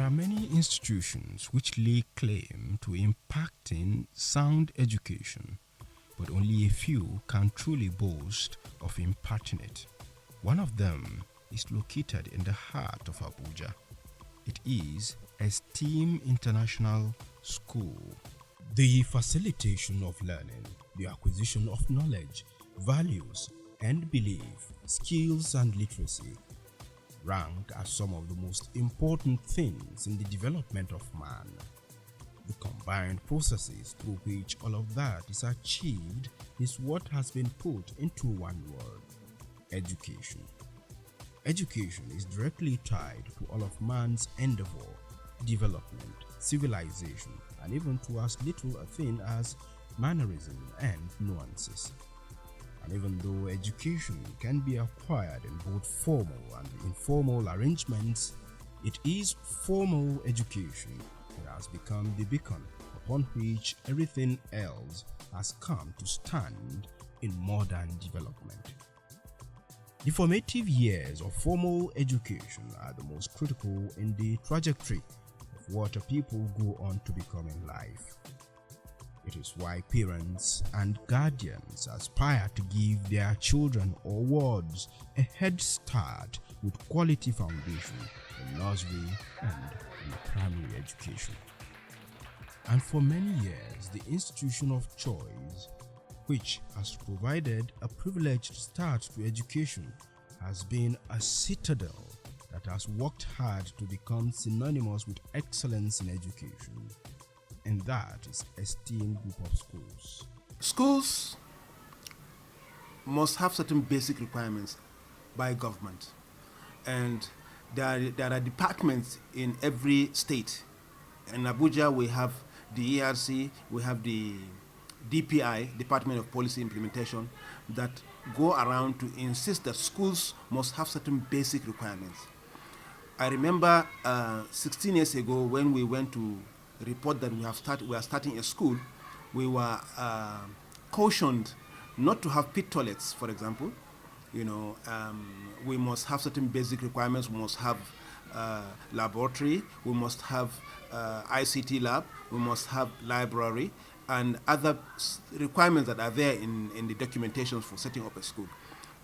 are many institutions which lay claim to impacting sound education, but only a few can truly boast of imparting it. One of them is located in the heart of Abuja. It is Esteem International School. The facilitation of learning, the acquisition of knowledge, values and belief, skills and literacy rank as some of the most important things in the development of man. The combined processes through which all of that is achieved is what has been put into one word: education. Education is directly tied to all of man's endeavor, development, civilization, and even to as little a thing as mannerism and nuances. And even though education can be acquired in both formal and informal arrangements, it is formal education that has become the beacon upon which everything else has come to stand in modern development. The formative years of formal education are the most critical in the trajectory of what a people go on to become in life. It is why parents and guardians aspire to give their children or wards a head start with quality foundation in nursery and in primary education. And for many years, the institution of choice, which has provided a privileged start to education, has been a citadel that has worked hard to become synonymous with excellence in education. And that is Esteem Group of Schools. Schools must have certain basic requirements by government, and there are departments in every state. In Abuja, we have the ERC, we have the DPI, Department of Policy Implementation, that go around to insist that schools must have certain basic requirements. I remember 16 years ago when we went to report that we are starting a school, we were cautioned not to have pit toilets, for example. We must have certain basic requirements. We must have laboratory, we must have ICT lab, we must have library, and other requirements that are there in the documentation for setting up a school.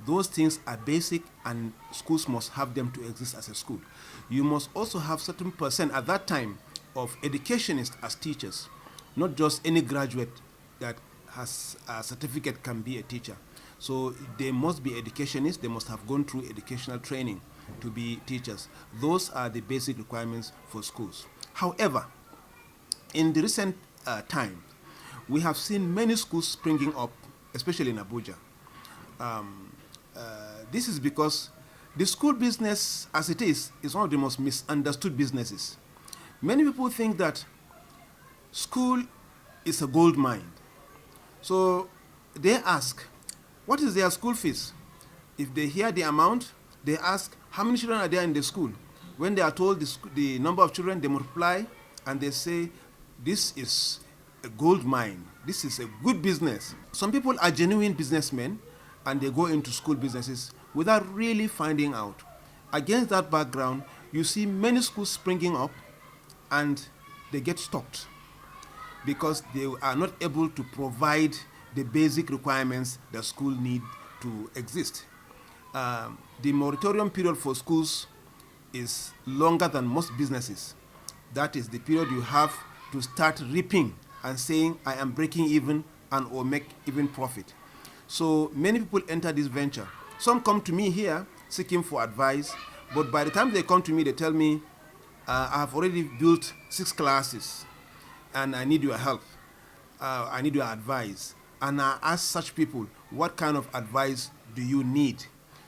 Those things are basic, and schools must have them to exist as a school. You must also have certain percent at that time of educationists as teachers, not just any graduate that has a certificate can be a teacher. So they must be educationists, they must have gone through educational training to be teachers. Those are the basic requirements for schools. However, in the recent time, we have seen many schools springing up, especially in Abuja. This is because the school business, as it is one of the most misunderstood businesses. Many people think that school is a gold mine. So they ask, what is their school fees? If they hear the amount, they ask, how many children are there in the school? When they are told the number of children, they multiply, and they say, this is a gold mine. This is a good business. Some people are genuine businessmen, and they go into school businesses without really finding out. Against that background, you see many schools springing up, and they get stopped because they are not able to provide the basic requirements the school need to exist. The moratorium period for schools is longer than most businesses. That is the period you have to start reaping and saying, I am breaking even and or make even profit. So many people enter this venture. Some come to me here seeking for advice, but by the time they come to me, they tell me, I have already built 6 classes and I need your help. I need your advice. And I ask such people, what kind of advice do you need?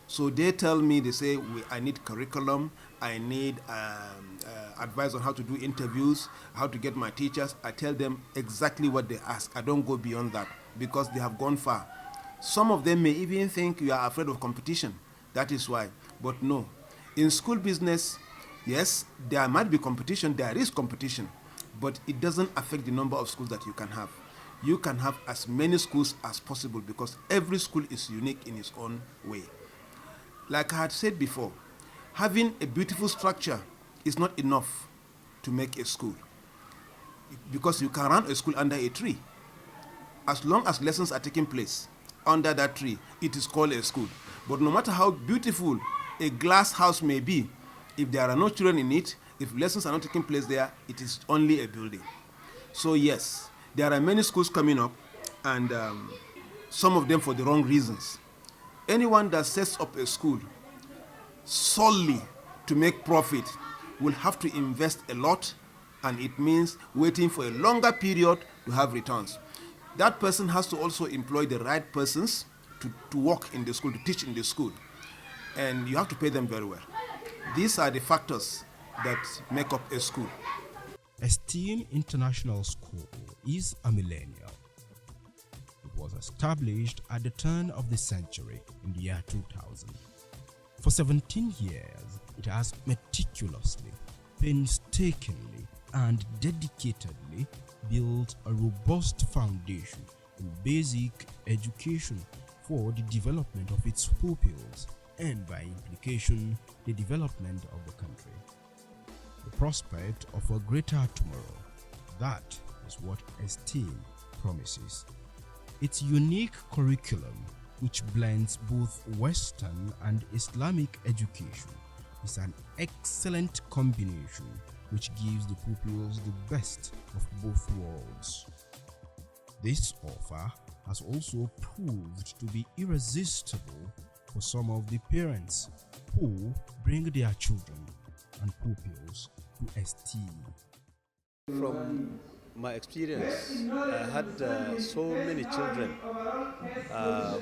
So they tell me, they say, I need curriculum, I need advice on how to do interviews, how to get my teachers. I tell them exactly what they ask. I don't go beyond that because they have gone far. Some of them may even think you are afraid of competition. That is why. But no. In school business, yes, there might be competition, there is competition, but it doesn't affect the number of schools that you can have. You can have as many schools as possible because every school is unique in its own way. Like I had said before, having a beautiful structure is not enough to make a school, because you can run a school under a tree. As long as lessons are taking place under that tree, it is called a school. But no matter how beautiful a glass house may be, if there are no children in it, if lessons are not taking place there, it is only a building. So yes, there are many schools coming up, and some of them for the wrong reasons. Anyone that sets up a school solely to make profit will have to invest a lot, and it means waiting for a longer period to have returns. That person has to also employ the right persons to work in the school, to teach in the school, and you have to pay them very well. These are the factors that make up a school. Esteem International School is a millennial. It was established at the turn of the century in the year 2000. For 17 years, it has meticulously, painstakingly, and dedicatedly built a robust foundation in basic education for the development of its pupils and, by implication, the development of the country. The prospect of a greater tomorrow, that is what Esteem promises. Its unique curriculum, which blends both Western and Islamic education, is an excellent combination which gives the pupils the best of both worlds. This offer has also proved to be irresistible for some of the parents who bring their children and pupils to Esteem. From my experience, I had so many children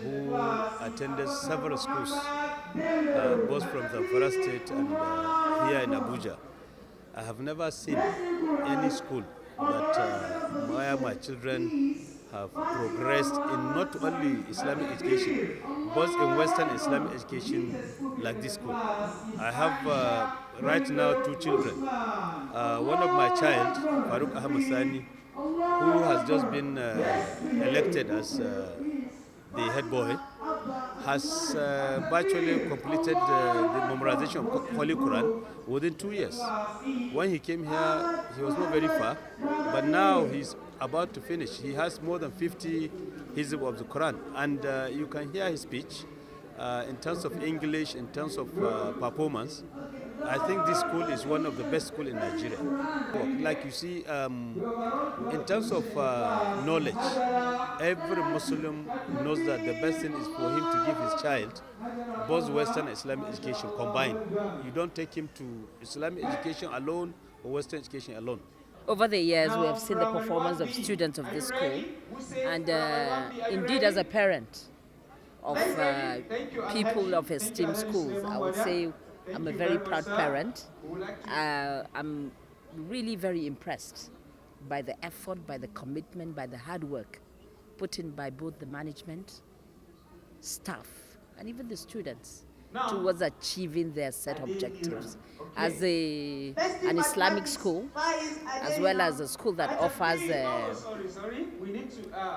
who attended several schools, both from Zamfara State and here in Abuja. I have never seen any school that where my children have progressed in not only Islamic education, but in Western Islamic education like this school. I have right now 2 children. One of my child, Farouk Ahmed Sani, who has just been elected as the head boy, has virtually completed the memorization of Holy Quran within 2 years. When he came here, he was not very far, but now he's about to finish. He has more than 50 hizb of the Quran, and you can hear his speech in terms of English, in terms of performance. I think this school is one of the best schools in Nigeria. Like you see, in terms of knowledge, every Muslim knows that the best thing is for him to give his child both Western and Islamic education combined. You don't take him to Islamic education alone or Western education alone. Over the years, we have seen the performance of students of this school, and indeed, as a parent of people of Esteem schools, I would say I'm a very proud parent. I'm really very impressed by the effort, by the commitment, by the hard work put in by both the management, staff, and even the students towards achieving their set objectives. As an Islamic school, as well as a school that offers a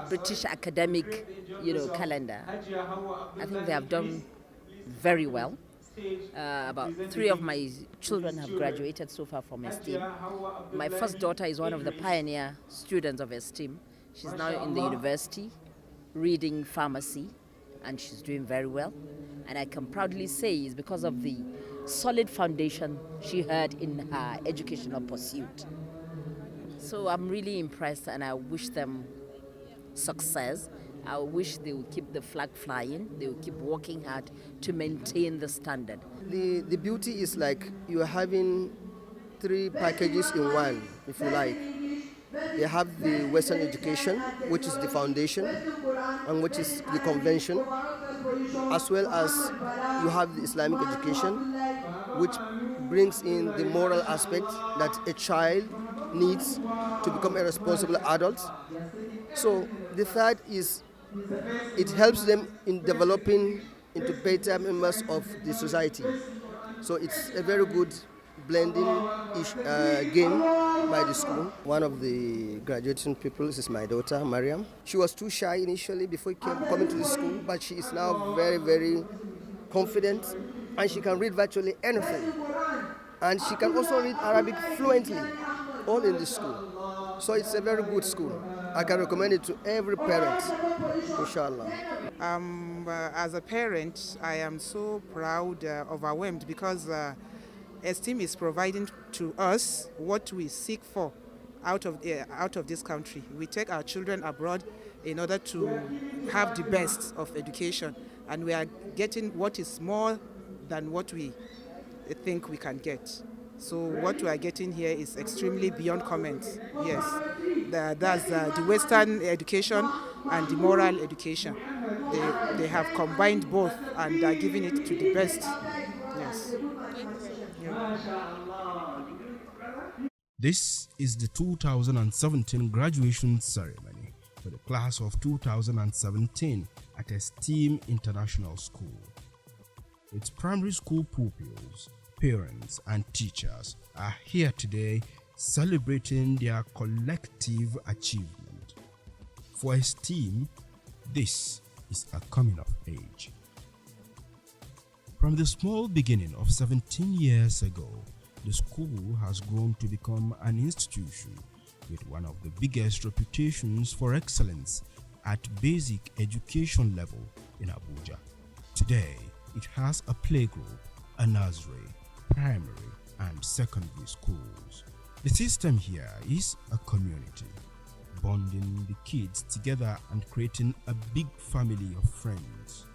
British academic, calendar, I think they have done very well. About 3 of my children have graduated so far from Esteem. My first daughter is one of the pioneer students of Esteem. She's now in the university reading pharmacy, and she's doing very well. And I can proudly say it's because of the solid foundation she had in her educational pursuit. So I'm really impressed, and I wish them success. I wish they would keep the flag flying. They will keep working hard to maintain the standard. The beauty is like you are having 3 packages in one, if you like. They have the Western education, which is the foundation, and which is the convention, as well as you have the Islamic education, which brings in the moral aspect that a child needs to become a responsible adult. So the third is it helps them in developing into better members of the society. So it's a very good blending game by the school. One of the graduating pupils is my daughter, Mariam. She was too shy initially before coming to the school, but she is now very, very confident, and she can read virtually anything. And she can also read Arabic fluently. all in this school. So it's a very good school. I can recommend it to every parent, inshallah. As a parent, I am so proud, overwhelmed, because Esteem is providing to us what we seek for out of this country. We take our children abroad in order to have the best of education, and we are getting what is more than what we think we can get. So what we are getting here is extremely beyond comments. Yes, that's the Western education and the moral education. They have combined both and are giving it to the best. Yes. Yeah. This is the 2017 graduation ceremony for the class of 2017 at Esteem International School. Its primary school pupils, parents and teachers are here today celebrating their collective achievement. For Esteem, this is a coming of age. From the small beginning of 17 years ago, the school has grown to become an institution with one of the biggest reputations for excellence at basic education level in Abuja. Today, it has a playgroup, a nursery, primary and secondary schools. The system here is a community, bonding the kids together and creating a big family of friends.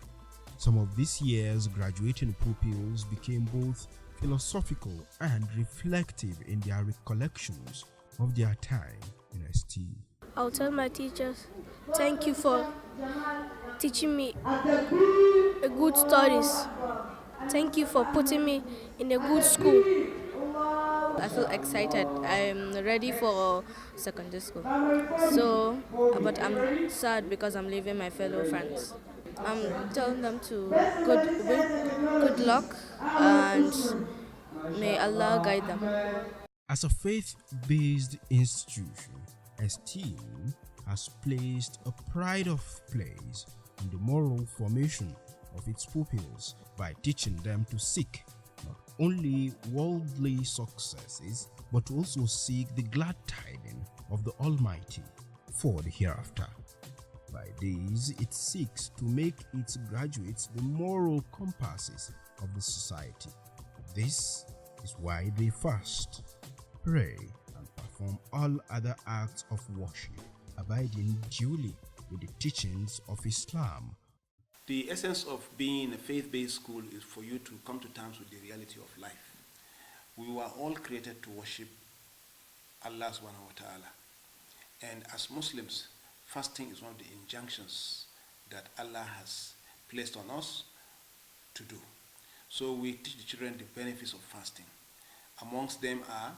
Some of this year's graduating pupils became both philosophical and reflective in their recollections of their time in Esteem. I'll tell my teachers, thank you for teaching me a good studies. Thank you for putting me in a good school. I feel excited. I'm ready for secondary school. But I'm sad because I'm leaving my fellow friends. I'm telling them to good luck and may Allah guide them. As a faith-based institution, Esteem has placed a pride of place in the moral formation of its pupils by teaching them to seek not only worldly successes but also seek the glad tidings of the Almighty for the hereafter. By this, it seeks to make its graduates the moral compasses of the society. This is why they fast, pray, and perform all other acts of worship, abiding duly with the teachings of Islam. The essence of being a faith-based school is for you to come to terms with the reality of life. We were all created to worship Allah subhanahu wa ta'ala. And as Muslims, fasting is one of the injunctions that Allah has placed on us to do. So we teach the children the benefits of fasting. Amongst them are,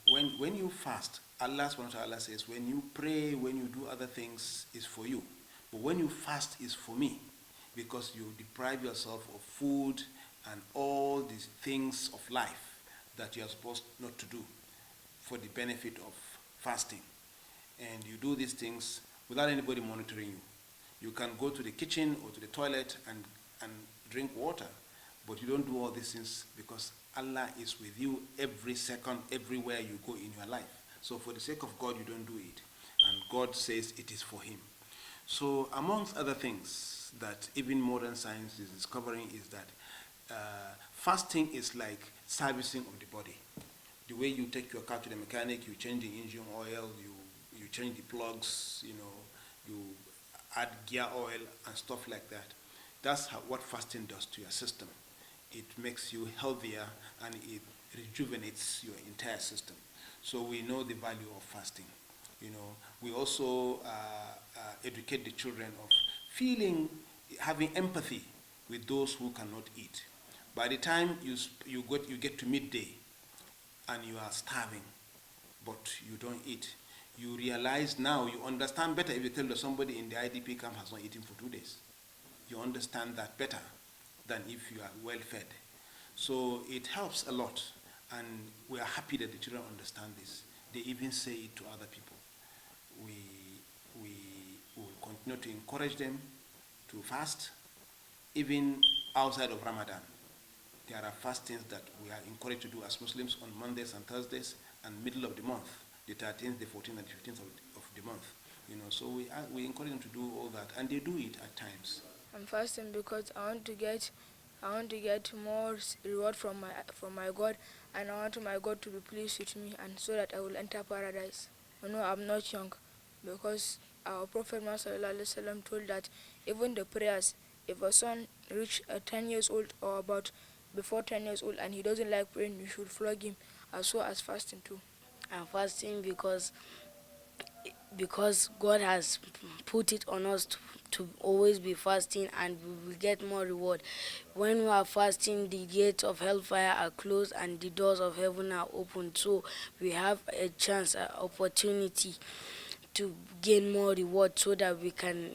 when you fast, Allah subhanahu wa ta'ala says, when you pray, when you do other things, is for you. But when you fast, is for me, because you deprive yourself of food and all these things of life that you are supposed not to do for the benefit of fasting. And you do these things without anybody monitoring you. You can go to the kitchen or to the toilet and drink water, but you don't do all these things because Allah is with you every second, everywhere you go in your life. So for the sake of God, you don't do it. And God says it is for him. So amongst other things that even modern science is discovering is that fasting is like servicing of the body. The way you take your car to the mechanic, you change the engine oil, you change the plugs, you add gear oil and stuff like that. That's what fasting does to your system. It makes you healthier and it rejuvenates your entire system. So we know the value of fasting. We also educate the children of having empathy with those who cannot eat. By the time you get to midday and you are starving, but you don't eat, you realize now, you understand better if you tell somebody in the IDP camp has not eaten for 2 days. You understand that better than if you are well fed. So it helps a lot, and we are happy that the children understand this. They even say it to other people. We will continue to encourage them to fast, even outside of Ramadan. There are fastings that we are encouraged to do as Muslims on Mondays and Thursdays, and middle of the month, the 13th, the 14th, and the 15th of the month. So we encourage them to do all that, and they do it at times. I'm fasting because I want to get more reward from my God, and I want my God to be pleased with me, and so that I will enter paradise. I'm not young, because our Prophet Muhammad told that even the prayers, if a son reach 10 years old or about before 10 years old and he doesn't like praying, you should flog him, as well as fasting too. I'm fasting because God has put it on us to always be fasting, and we will get more reward. When we are fasting, the gates of hellfire are closed and the doors of heaven are opened, so we have a chance, an opportunity to gain more reward, so that we can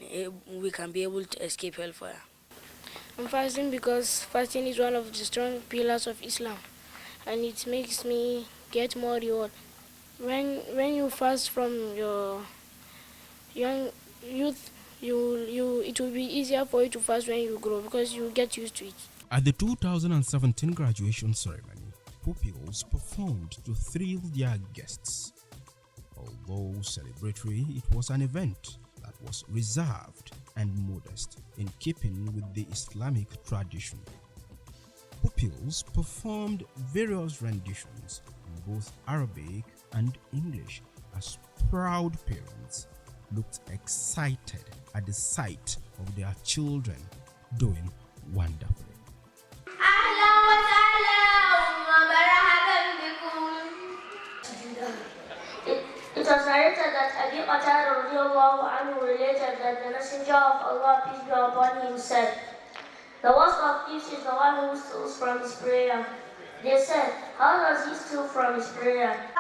be able to escape hellfire. I'm fasting because fasting is one of the strong pillars of Islam, and it makes me get more reward. When you fast from your young youth, it will be easier for you to fast when you grow, because you get used to it. At the 2017 graduation ceremony, pupils performed to thrill their guests. Although celebratory, it was an event that was reserved and modest, in keeping with the Islamic tradition. Pupils performed various renditions in both Arabic and English, as proud parents looked excited at the sight of their children doing wonderfully. It was narrated that Abi Qatada related that the Messenger of Allah, peace be upon him, said, "The worst of thieves is the one who steals from his prayer." They said, "How does he steal from his prayer?"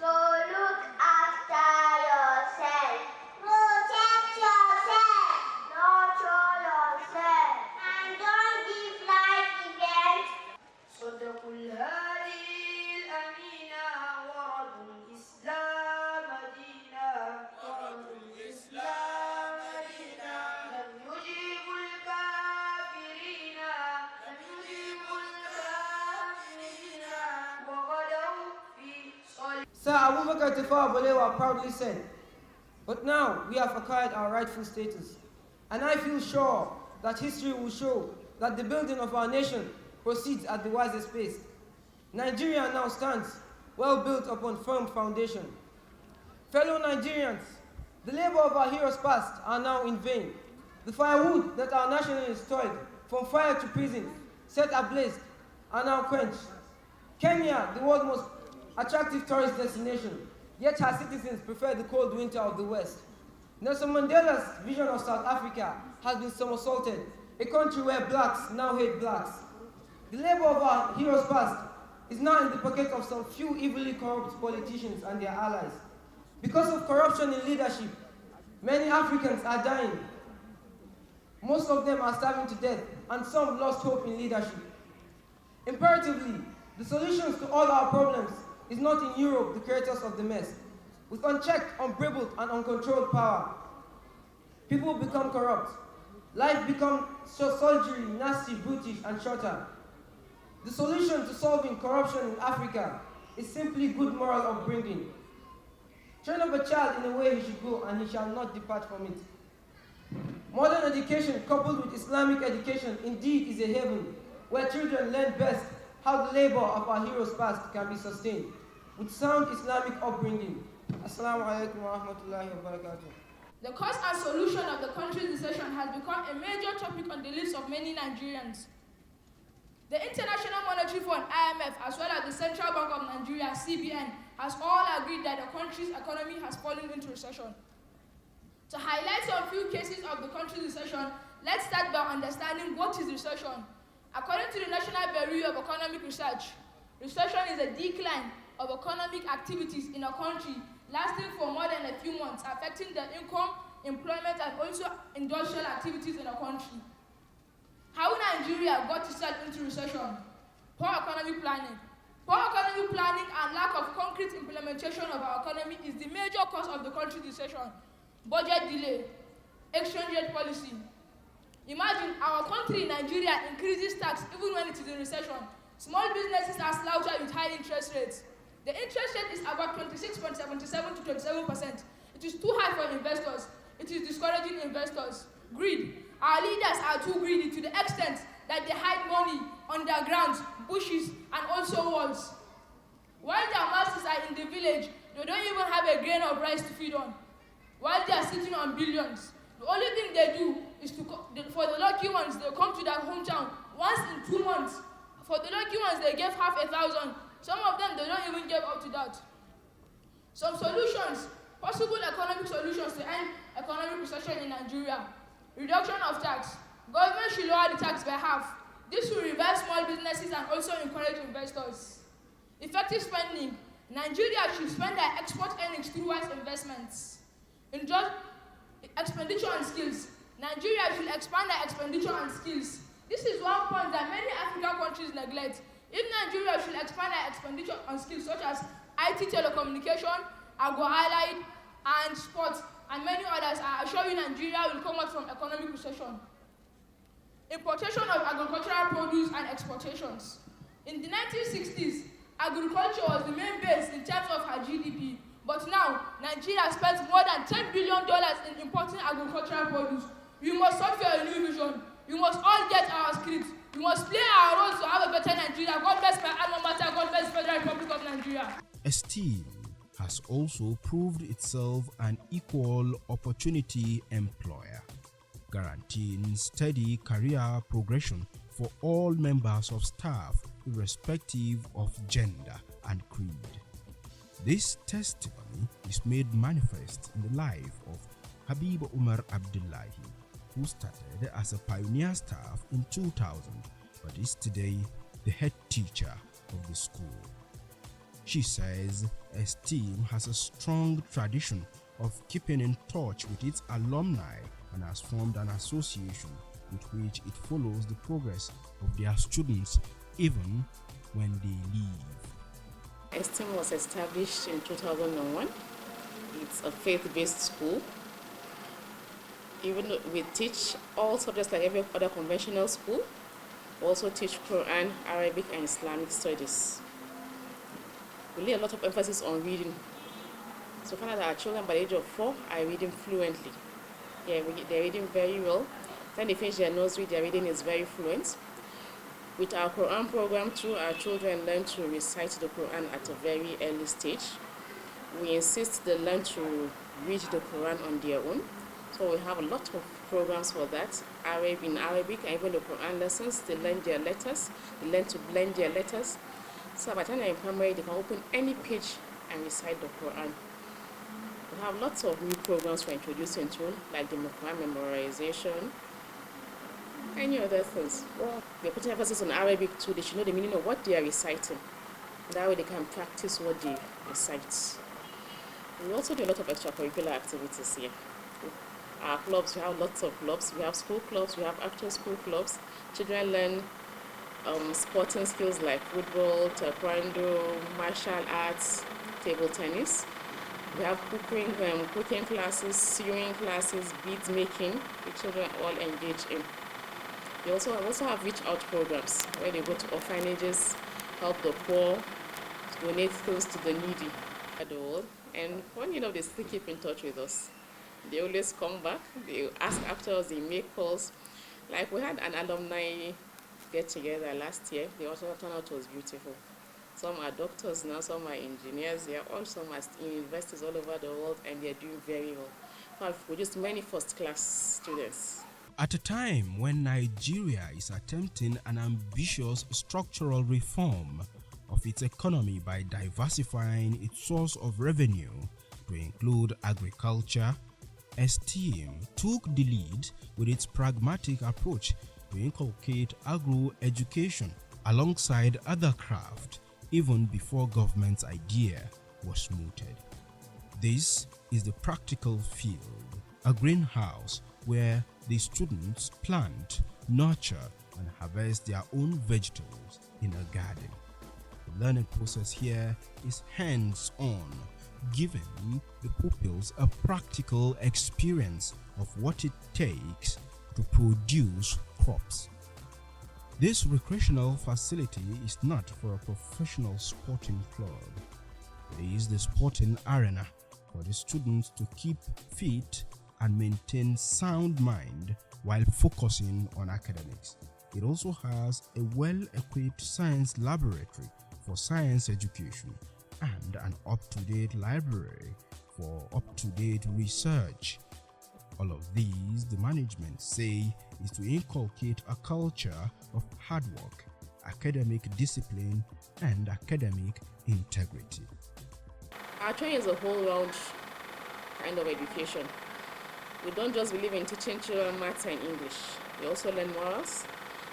So look after yourself. Protect yourself. Nurture yourself. And don't give life event. صدق الهادي الأمينة ورد الإسلام دينا. ورد الإسلام دينا. لم يجيب الكافرين. لم يجيب الكافرين. وغدوا في صلب. Sir Abu Bakr Tafawa Balewa proudly said, "But now we have acquired our rightful status, and I feel sure that history will show that the building of our nation proceeds at the wisest pace. Nigeria now stands well built upon firm foundation. Fellow Nigerians, the labor of our heroes past are now in vain. The firewood that our nationalists toiled from fire to prison, set ablaze, are now quenched. Kenya, the world's most attractive tourist destination, yet her citizens prefer the cold winter of the West. Nelson Mandela's vision of South Africa has been somersaulted, a country where blacks now hate blacks. The labor of our heroes past is now in the pocket of some few evilly corrupt politicians and their allies. Because of corruption in leadership, many Africans are dying. Most of them are starving to death, and some lost hope in leadership. Imperatively, the solutions to all our problems is not in Europe, the creators of the mess. With unchecked, unbridled, and uncontrolled power, people become corrupt. Life becomes soldiery, nasty, brutish, and shorter. The solution to solving corruption in Africa is simply good moral upbringing. Train up a child in the way he should go, and he shall not depart from it. Modern education coupled with Islamic education indeed is a haven where children learn best how the labor of our heroes past can be sustained with sound Islamic upbringing. Assalamu alaikum wa rahmatullahi wa barakatuh. The cause and solution of the country's recession has become a major topic on the lips of many Nigerians. The International Monetary Fund, IMF, as well as the Central Bank of Nigeria, CBN, has all agreed that the country's economy has fallen into recession. To highlight some few cases of the country's recession, let's start by understanding what is recession. According to the National Bureau of Economic Research, recession is a decline of economic activities in a country lasting for more than a few months, affecting the income, employment, and also industrial activities in a country. How Nigeria got itself into recession? Poor economic planning. Poor economic planning and lack of concrete implementation of our economy is the major cause of the country's recession. Budget delay, exchange rate policy, Imagine our country, Nigeria, increases tax even when it is in recession. Small businesses are slaughtered with high interest rates. The interest rate is about 26.77 to 27%. It is too high for investors. It is discouraging investors. Greed. Our leaders are too greedy to the extent that they hide money underground, bushes, and also walls. While their masses are in the village, they don't even have a grain of rice to feed on. While they are sitting on billions, the only thing they do is for the lucky ones, they come to their hometown once in 2 months. For the lucky ones, they give half 1,000. Some of them, they don't even give up to that. Some solutions, possible economic solutions to end economic recession in Nigeria. Reduction of tax. Government should lower the tax by half. This will revive small businesses and also encourage investors. Effective spending. Nigeria should spend their export earnings through wise investments. In just expenditure on skills. Nigeria should expand their expenditure on skills. This is one point that many African countries neglect. If Nigeria should expand their expenditure on skills such as IT, telecommunication, agro-allied, and sports, and many others, I assure you Nigeria will come out from economic recession. Importation of agricultural produce and exportations. In the 1960s, agriculture was the main base in terms of her GDP. But now, Nigeria spends more than $10 billion in importing agricultural produce. We must search for a new vision. We must all get our script. We must play our roles to have a better Nigeria. God bless my alma mater. God bless the Federal Republic of Nigeria. Esteem has also proved itself an equal opportunity employer, guaranteeing steady career progression for all members of staff, irrespective of gender and creed. This testimony is made manifest in the life of Habib Umar Abdullahi, who started as a pioneer staff in 2000 but is today the head teacher of the school. She says Esteem has a strong tradition of keeping in touch with its alumni and has formed an association with which it follows the progress of their students even when they leave. Esteem was established in 2001. It's a faith-based school. Even though we teach all subjects like every other conventional school, we also teach Quran, Arabic, and Islamic studies. We lay a lot of emphasis on reading. So far that our children by the age of 4 are reading fluently. Yeah, they're reading very well. Then they finish their nursery, their reading is very fluent. With our Quran program too, our children learn to recite the Quran at a very early stage. We insist they learn to read the Quran on their own. So we have a lot of programs for that. In Arabic, and even the Quran lessons, they learn their letters. They learn to blend their letters. So by the time they're in primary, they can open any page and recite the Quran. We have lots of new programs for introducing to, like the Quran memorization, any other things. We're putting emphasis on Arabic too. They should know the meaning of what they are reciting. That way they can practice what they recite. We also do a lot of extracurricular activities here. Our clubs, we have lots of clubs. We have school clubs, we have after school clubs. Children learn sporting skills like football, taekwondo, martial arts, table tennis. We have cooking classes, sewing classes, beads making, the children all engage in. We also have reach out programs where they go to orphanages, help the poor, donate things to the needy at the world. And funny enough, they still keep in touch with us. They always come back, they ask after us, they make calls. Like we had an alumni get together last year, the turnout was beautiful. Some are doctors now, some are engineers, they are all some are in universities all over the world, and they are doing very well. We've produced many first-class students. At a time when Nigeria is attempting an ambitious structural reform of its economy by diversifying its source of revenue to include agriculture, Esteem took the lead with its pragmatic approach to inculcate agro-education alongside other craft even before government's idea was mooted. This is the practical field, a greenhouse where the students plant, nurture, and harvest their own vegetables in a garden. The learning process here is hands-on, giving the pupils a practical experience of what it takes to to produce crops. This recreational facility is not for a professional sporting club. It is the sporting arena for the students to keep fit and maintain sound mind while focusing on academics. It also has a well-equipped science laboratory for science education and an up-to-date library for up-to-date research. All of these, the management say, is to inculcate a culture of hard work, academic discipline, and academic integrity. Our training is a whole-round kind of education. We don't just believe in teaching children maths and English. They also learn morals.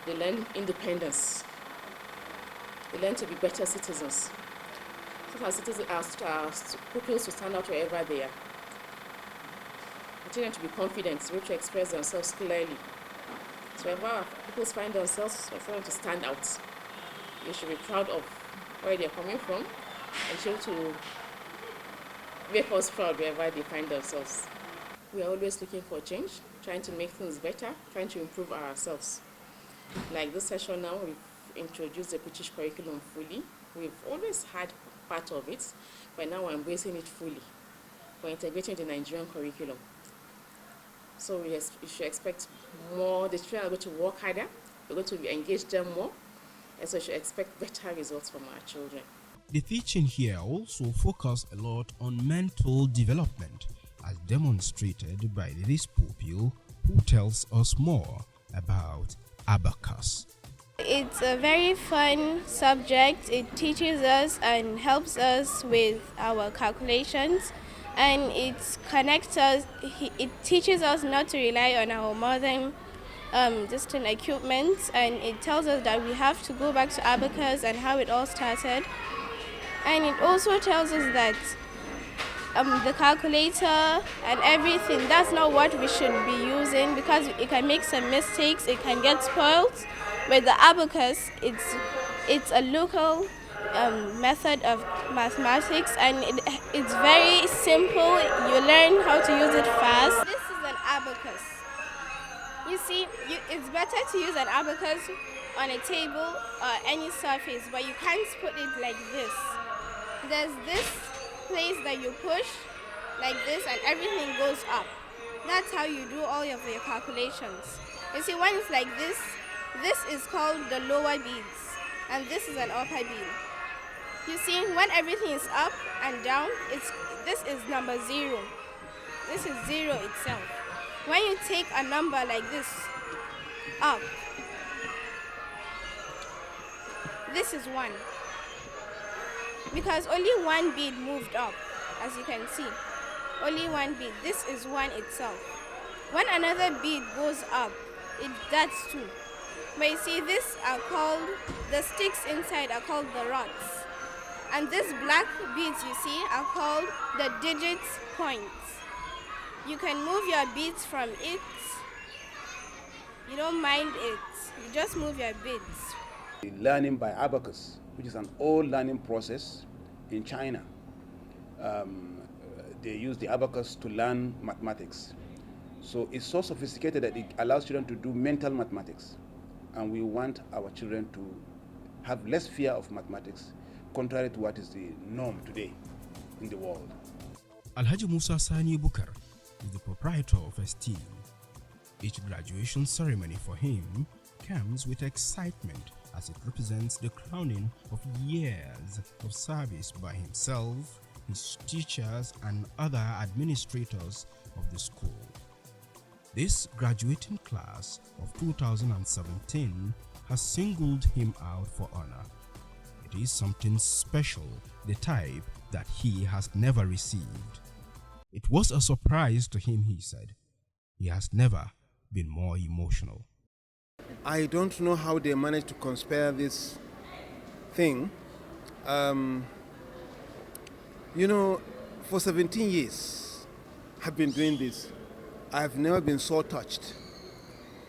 They learn independence. They learn to be better citizens. So our citizens are pupils to stand out wherever they are. We teach them to be confident, to be able to express themselves clearly. So wherever our pupils find themselves, we want them to stand out. They should be proud of where they're coming from and should to make us proud wherever they find themselves. We are always looking for change, trying to make things better, trying to improve ourselves. Like this session now, we've introduced the British curriculum fully. We've always had part of it, but now we're embracing it fully. We're integrating the Nigerian curriculum. So you should expect more. The children are going to work harder. We're going to engage them more. And so you should expect better results from our children. The teaching here also focuses a lot on mental development, as demonstrated by this pupil who tells us more about abacus. It's a very fun subject. It teaches us and helps us with our calculations, and it connects us. It teaches us not to rely on our modern distant equipment, and it tells us that we have to go back to abacus and how it all started. And it also tells us that the calculator and everything, that's not what we should be using, because it can make some mistakes, it can get spoiled. With the abacus, it's a local method of mathematics, and it's very simple. You learn how to use it fast. This is an abacus. You see, it's better to use an abacus on a table or any surface, but you can't put it like this. There's this place that you push like this and everything goes up. That's how you do all of your calculations. You see, when it's like this is called the lower beads, and this is an upper bead. You see, when everything is up and down, this is number 0. This is 0 itself. When you take a number like this up, this is 1. Because only one bead moved up, as you can see. Only one bead. This is 1 itself. When another bead goes up, that's 2. But you see, these are called, the sticks inside are called the rods. And these black beads you see are called the digit points. You can move your beads from it. You don't mind it. You just move your beads. Learning by abacus, which is an old learning process in China. They use the abacus to learn mathematics. So it's so sophisticated that it allows children to do mental mathematics. And we want our children to have less fear of mathematics, contrary to what is the norm today in the world. Alhaji Musa Sani Bukar is the proprietor of Esteem. Each graduation ceremony for him comes with excitement, as it represents the crowning of years of service by himself, his teachers, and other administrators of the school. This graduating class of 2017 has singled him out for honor. It is something special, the type that he has never received. It was a surprise to him, he said. He has never been more emotional. I don't know how they managed to conspire this thing. For 17 years, I've been doing this. I've never been so touched.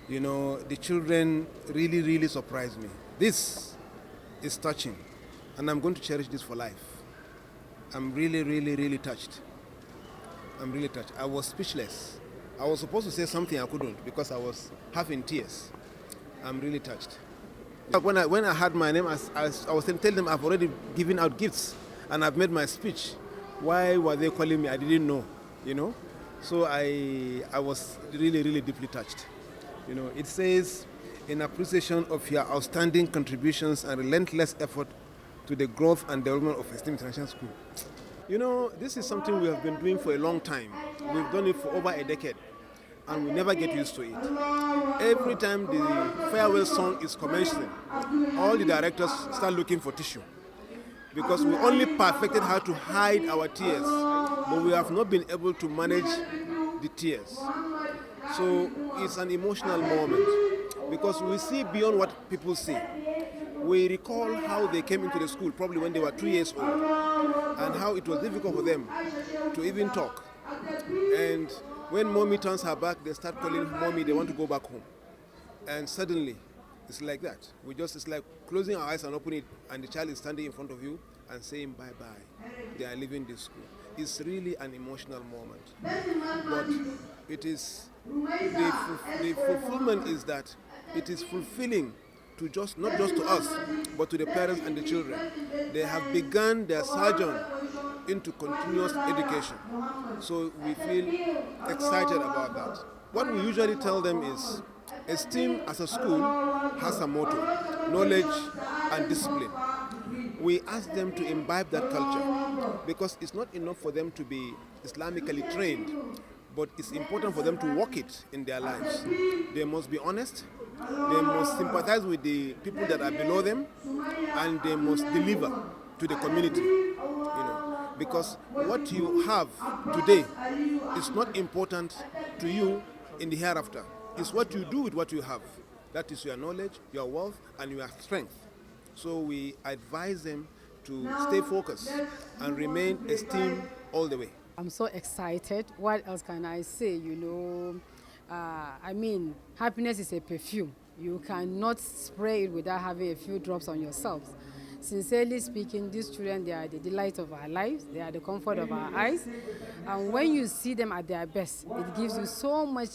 The children really, really surprised me. This is touching, and I'm going to cherish this for life. I'm really, really, really touched. I'm really touched. I was speechless. I was supposed to say something I couldn't because I was half in tears. I'm really touched. When I had my name, I was telling them I've already given out gifts and I've made my speech. Why were they calling me? I didn't know, you know. So I was really, really deeply touched. You know, it says, in appreciation of your outstanding contributions and relentless effort to the growth and development of Esteem International School. You know, this is something we have been doing for a long time. We've done it for over a decade, and we never get used to it. Every time the farewell song is commencing, all the directors start looking for tissue, because we only perfected how to hide our tears, but we have not been able to manage the tears. So it's an emotional moment, because we see beyond what people see. We recall how they came into the school probably when they were 2 years old, and how it was difficult for them to even talk. And when mommy turns her back, they start calling mommy, they want to go back home. And suddenly, it's like that. It's like closing our eyes and opening it, and the child is standing in front of you and saying bye-bye. They are leaving this school. It's really an emotional moment. But it is, the fulfillment is that it is fulfilling to not just to us, but to the parents and the children. They have begun their sojourn into continuous education. So we feel excited about that. What we usually tell them is, Esteem as a school has a motto: knowledge and discipline. We ask them to imbibe that culture, because it's not enough for them to be Islamically trained, but it's important for them to walk it in their lives. They must be honest, they must sympathize with the people that are below them, and they must deliver to the community. Because what you have today is not important to you in the hereafter. It's what you do with what you have. That is your knowledge, your wealth, and your strength. So we advise them to stay focused and remain esteemed all the way. I'm so excited. What else can I say? Happiness is a perfume. You cannot spray it without having a few drops on yourselves. Sincerely speaking, these children, they are the delight of our lives. They are the comfort of our eyes. And when you see them at their best, it gives you so much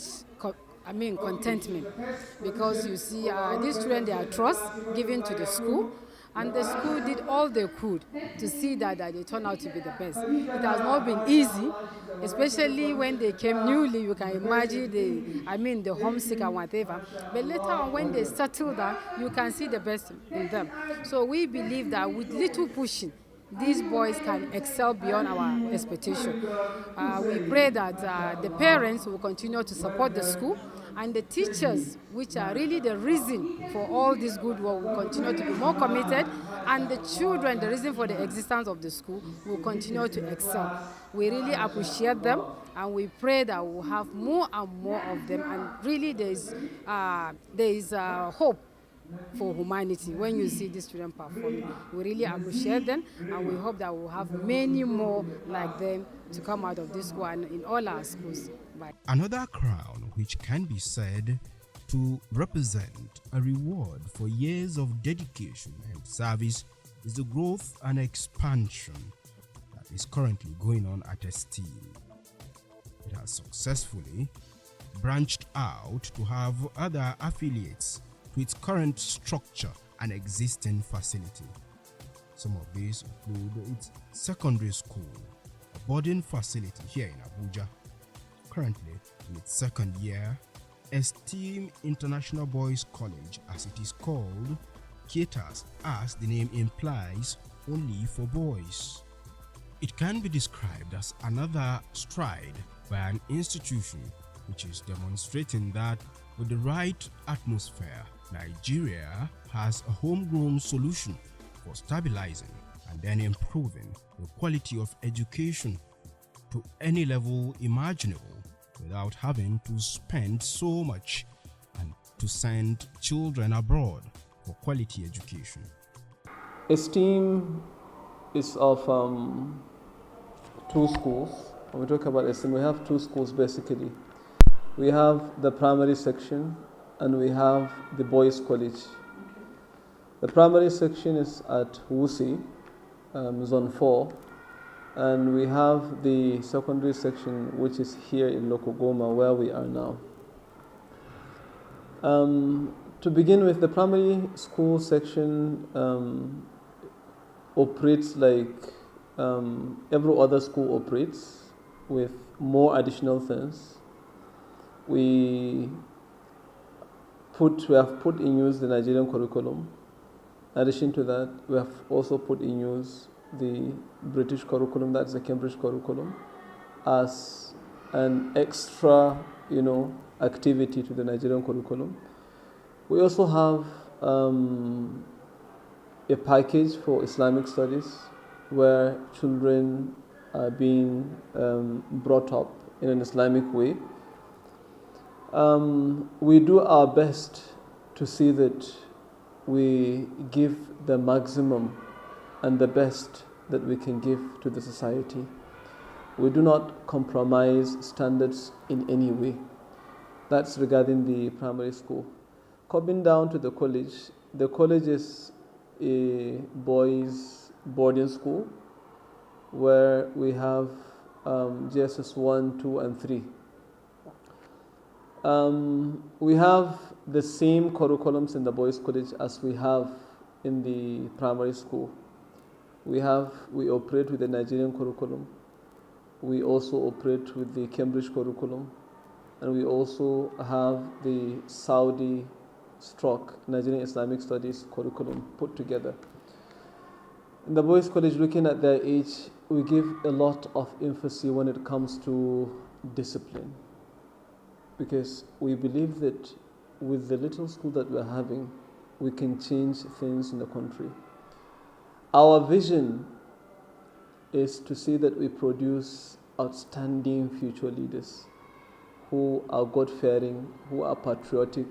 contentment, because you see these children, they are trust given to the school, and the school did all they could to see that they turn out to be the best. It has not been easy, especially when they came newly. You can imagine the homesick and whatever. But later on, when they settle down, you can see the best in them. So we believe that with little pushing, these boys can excel beyond our expectation. We pray that the parents will continue to support the school, and the teachers, which are really the reason for all this good work, will continue to be more committed, and the children, the reason for the existence of the school, will continue to excel. We really appreciate them, and we pray that we'll have more and more of them, and really there is hope for humanity when you see these children performing. We really appreciate them, and we hope that we'll have many more like them to come out of this school and in all our schools. Bye. Another crown which can be said to represent a reward for years of dedication and service is the growth and expansion that is currently going on at Esteem. It has successfully branched out to have other affiliates to its current structure and existing facility. Some of these include its secondary school, a boarding facility here in Abuja. Currently, in its second year, Esteem International Boys College, as it is called, caters, as the name implies, only for boys. It can be described as another stride by an institution which is demonstrating that with the right atmosphere, Nigeria has a homegrown solution for stabilizing and then improving the quality of education to any level imaginable without having to spend so much and to send children abroad for quality education. Esteem is of two schools. When we talk about Esteem, we have two schools basically. We have the primary section and we have the boys' college. The primary section is at Wusi, Zone 4, And we have the secondary section, which is here in Lokogoma, where we are now. To begin with, the primary school section operates like every other school operates, with more additional things. We have put in use the Nigerian curriculum. In addition to that, we have also put in use the British curriculum, that's the Cambridge curriculum, as an extra, activity to the Nigerian curriculum. We also have a package for Islamic studies, where children are being brought up in an Islamic way. We do our best to see that we give the maximum and the best that we can give to the society. We do not compromise standards in any way. That's regarding the primary school. Coming down to the college is a boys' boarding school where we have GSS 1, 2, and 3. We have the same curriculums in the boys' college as we have in the primary school. We operate with the Nigerian curriculum. We also operate with the Cambridge curriculum. And we also have the Saudi Nigerian Islamic Studies curriculum put together. In the boys' college, looking at their age, we give a lot of emphasis when it comes to discipline, because we believe that with the little school that we're having, we can change things in the country. Our vision is to see that we produce outstanding future leaders who are God-fearing, who are patriotic,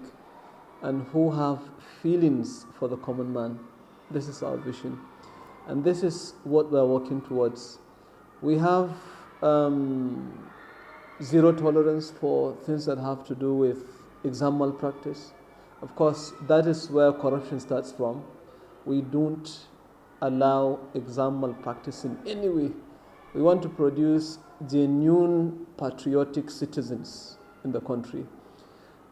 and who have feelings for the common man. This is our vision. And this is what we're working towards. We have zero tolerance for things that have to do with exam malpractice. Of course, that is where corruption starts from. We don't allow exam malpractice in any way. We want to produce genuine patriotic citizens in the country.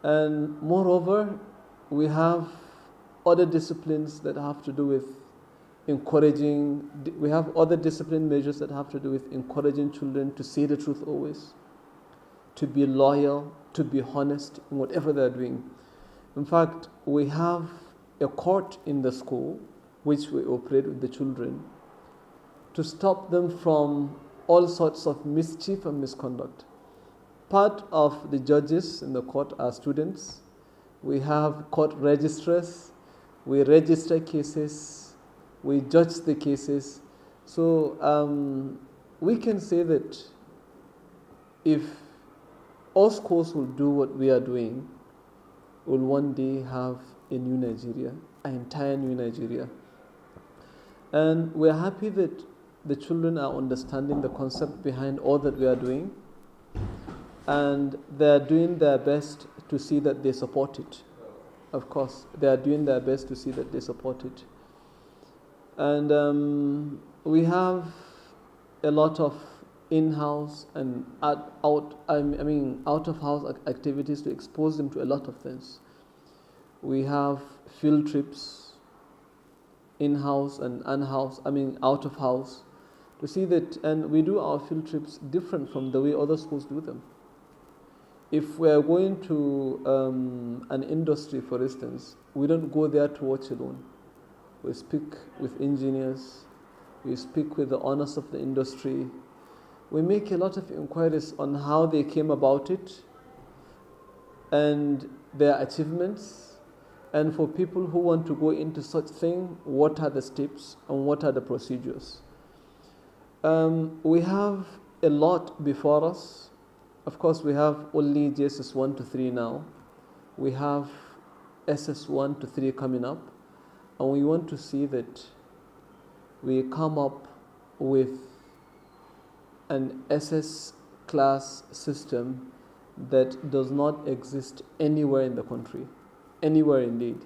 And moreover, we have other disciplines that have to do with we have other discipline measures that have to do with encouraging children to say the truth always, to be loyal, to be honest in whatever they're doing. In fact, we have a court in the school which we operate with the children to stop them from all sorts of mischief and misconduct. Part of the judges in the court are students. We have court registrars. We register cases. We judge the cases. So we can say that if all schools will do what we are doing, we'll one day have a new Nigeria, an entire new Nigeria. And we're happy that the children are understanding the concept behind all that we are doing, and they're doing their best to see that they support it. Of course, they are doing their best to see that they support it. And we have a lot of in-house and out-of-house activities to expose them to a lot of things. We have field trips, in-house and out of house, to see that, and we do our field trips different from the way other schools do them. If we are going to an industry, for instance, we don't go there to watch alone. We speak with engineers, we speak with the owners of the industry. We make a lot of inquiries on how they came about it and their achievements. And for people who want to go into such thing, what are the steps and what are the procedures? We have a lot before us. Of course, we have only JSS 1 to 3 now. We have SS 1 to 3 coming up. And we want to see that we come up with an SS class system that does not exist anywhere in the country. Anywhere indeed.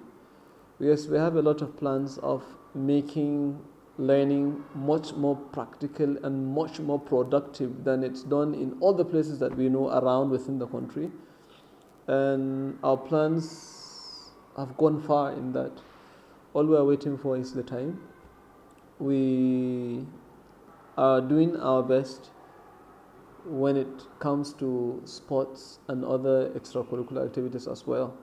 Yes, we have a lot of plans of making learning much more practical and much more productive than it's done in all the places that we know around within the country. And our plans have gone far in that. All we are waiting for is the time. We are doing our best when it comes to sports and other extracurricular activities as well,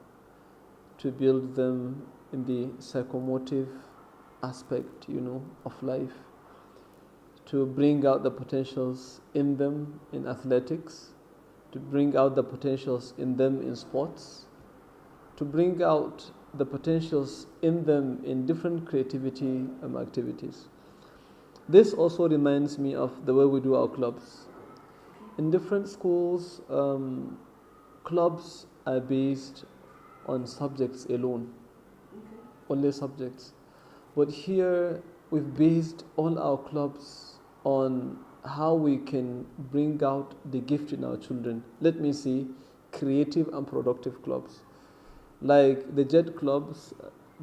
to build them in the psychomotive aspect, of life, to bring out the potentials in them in athletics, to bring out the potentials in them in sports, to bring out the potentials in them in different creativity activities. This also reminds me of the way we do our clubs. In different schools, clubs are based on subjects alone, only subjects. But here, we've based all our clubs on how we can bring out the gift in our children. Let me see, creative and productive clubs. Like the JET clubs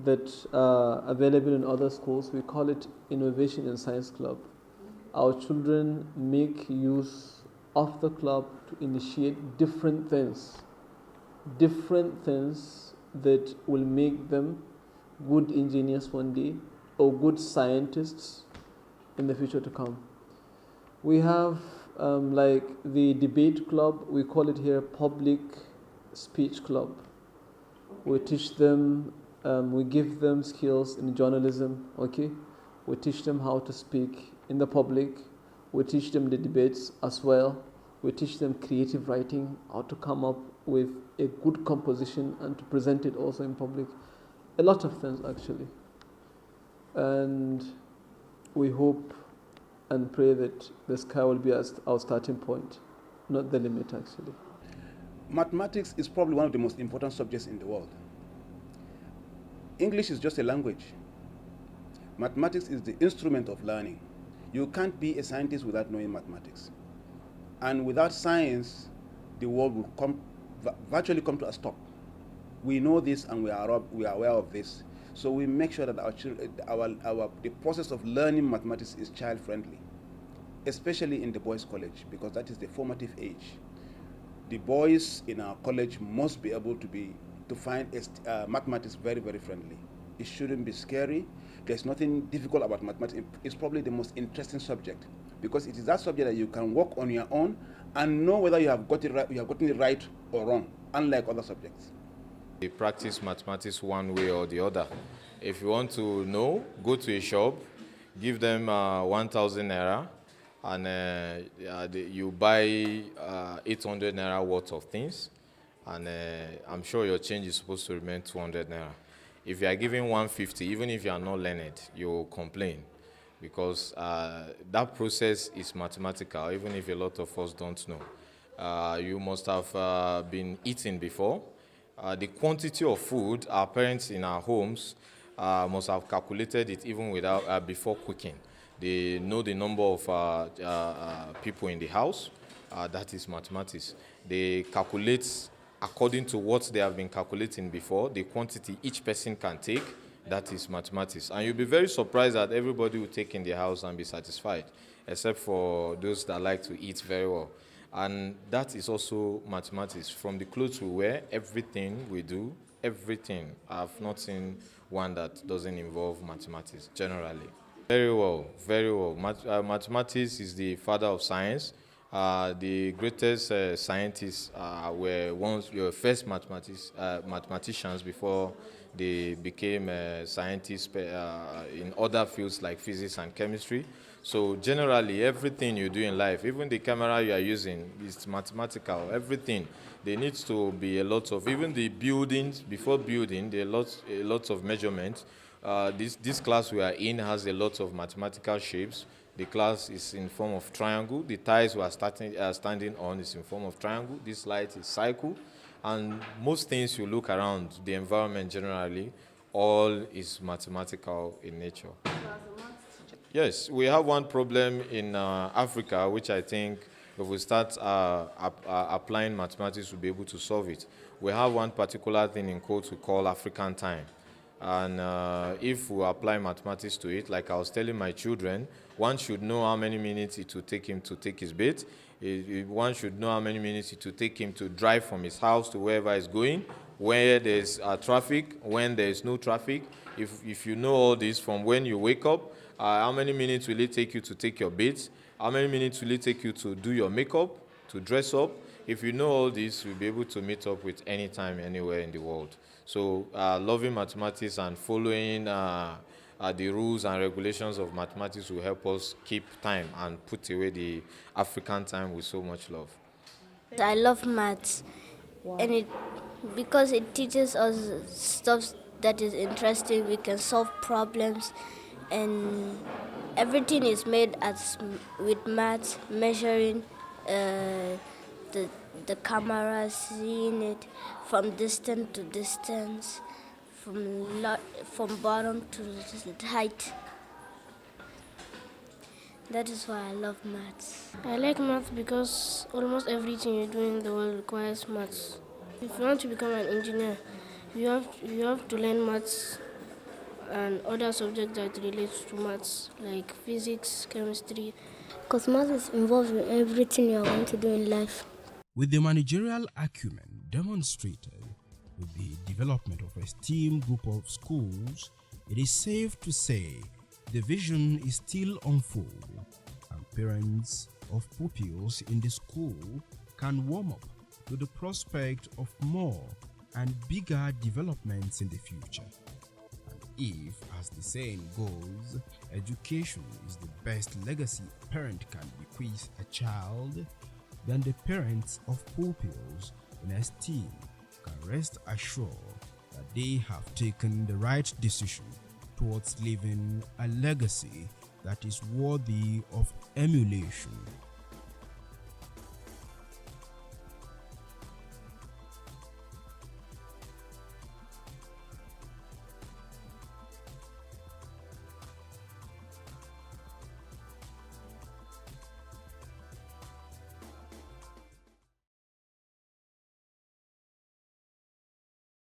that are available in other schools, we call it Innovation and Science Club. Our children make use of the club to initiate different things that will make them good engineers one day or good scientists in the future to come. We have like the debate club, we call it here public speech club. We teach them, we give them skills in journalism, okay? We teach them how to speak in the public. We teach them the debates as well. We teach them creative writing, how to come up with a good composition and to present it also in public. A lot of things actually. And we hope and pray that the sky will be our starting point, not the limit actually. Mathematics is probably one of the most important subjects in the world. English is just a language. Mathematics is the instrument of learning. You can't be a scientist without knowing mathematics. And without science, the world will virtually come to a stop. We know this and we are aware of this. So we make sure that the process of learning mathematics is child-friendly, especially in the boys' college, because that is the formative age. The boys in our college must be able to find mathematics very, very friendly. It shouldn't be scary. There's nothing difficult about mathematics. It's probably the most interesting subject because it is that subject that you can work on your own and know whether you have gotten it right or wrong, unlike other subjects. We practice mathematics one way or the other. If you want to know, go to a shop, give them 1,000 naira, and you buy 800 naira worth of things, and I'm sure your change is supposed to remain 200 naira. If you are giving 150, even if you are not learned, you will complain because that process is mathematical, even if a lot of us don't know. You must have been eating before. The quantity of food our parents in our homes must have calculated it even without before cooking. They know the number of people in the house. That is mathematics. They calculate according to what they have been calculating before, the quantity each person can take. That is mathematics. And you'll be very surprised that everybody will take in their house and be satisfied, except for those that like to eat very well. And that is also mathematics. From the clothes we wear, everything we do, everything. I've not seen one that doesn't involve mathematics, generally. Very well, very well. Mathematics is the father of science. The greatest scientists were first mathematicians before they became scientists in other fields like physics and chemistry. So generally, everything you do in life, even the camera you are using, is mathematical. Everything. There needs to be a lot of, even the buildings, before building, there are a lot of measurements. This class we are in has a lot of mathematical shapes. The class is in form of triangle. The tiles we are standing on is in form of triangle. This light is cycle. And most things you look around, the environment generally, all is mathematical in nature. Yes, we have one problem in Africa, which I think if we start applying mathematics, we'll be able to solve it. We have one particular thing in quotes we call African time. And if we apply mathematics to it, like I was telling my children, one should know how many minutes it will take him to take his bath. One should know how many minutes it will take him to drive from his house to wherever he's going, where there's traffic, when there is no traffic. If you know all this from when you wake up, how many minutes will it take you to take your bath? How many minutes will it take you to do your makeup, to dress up? If you know all this, you'll be able to meet up with any time, anywhere in the world. So loving mathematics and following the rules and regulations of mathematics will help us keep time and put away the African time with so much love. I love maths, and because it teaches us stuff that is interesting. We can solve problems, and everything is made with maths, measuring the camera, seeing it from distance to distance, from bottom to the height. That is why I love maths. I like maths because almost everything you do in the world requires maths. If you want to become an engineer, you have to learn maths and other subjects that relate to maths, like physics, chemistry. Because maths is involved in everything you are going to do in life. With the managerial acumen demonstrated with the development of Esteem group of schools, it is safe to say the vision is still unfolding, and parents of pupils in the school can warm up to the prospect of more and bigger developments in the future. And if, as the saying goes, education is the best legacy a parent can bequeath a child, then the parents of pupils in Esteem can rest assured that they have taken the right decision towards leaving a legacy that is worthy of emulation.